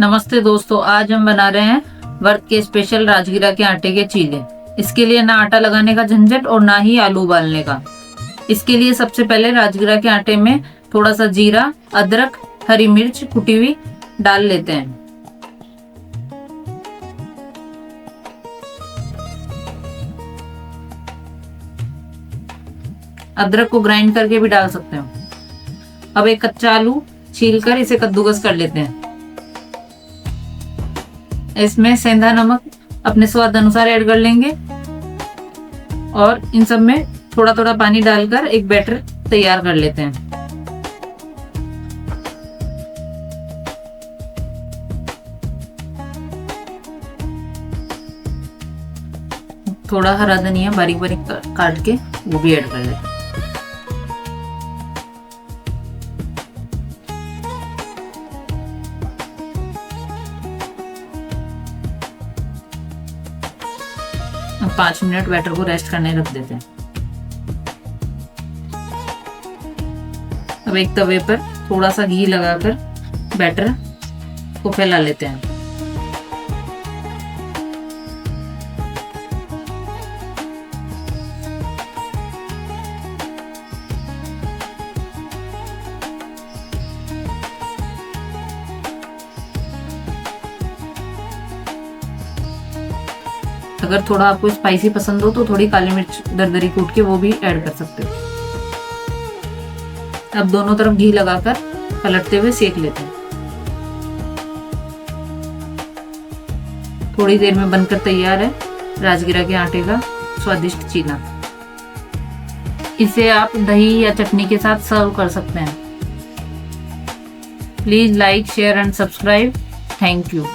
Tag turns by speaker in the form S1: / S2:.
S1: नमस्ते दोस्तों, आज हम बना रहे हैं व्रत के स्पेशल राजगिरा के आटे के चीले। इसके लिए ना आटा लगाने का झंझट और ना ही आलू उबालने का। इसके लिए सबसे पहले राजगिरा के आटे में थोड़ा सा जीरा, अदरक, हरी मिर्च कुटी हुई डाल लेते हैं। अदरक को ग्राइंड करके भी डाल सकते हो। अब एक कच्चा आलू छीलकर इसे कद्दूकस कर लेते हैं। इसमें सेंधा नमक अपने स्वाद अनुसार ऐड कर लेंगे और इन सब में थोड़ा थोड़ा पानी डालकर एक बैटर तैयार कर लेते हैं। थोड़ा हरा धनिया बारीक बारीक काट के वो भी ऐड कर लेते हैं। अब 5 मिनट बैटर को रेस्ट करने रख देते हैं। अब एक तवे पर थोड़ा सा घी लगाकर बैटर को फैला लेते हैं। अगर थोड़ा आपको स्पाइसी पसंद हो तो थोड़ी काली मिर्च दरदरी कूट के वो भी ऐड कर सकते हो। अब दोनों तरफ घी लगाकर पलटते हुए सेक लेते हैं। थोड़ी देर में बनकर तैयार है राजगिरा के आटे का स्वादिष्ट चीला। इसे आप दही या चटनी के साथ सर्व कर सकते हैं। Please like, share and subscribe. Thank you.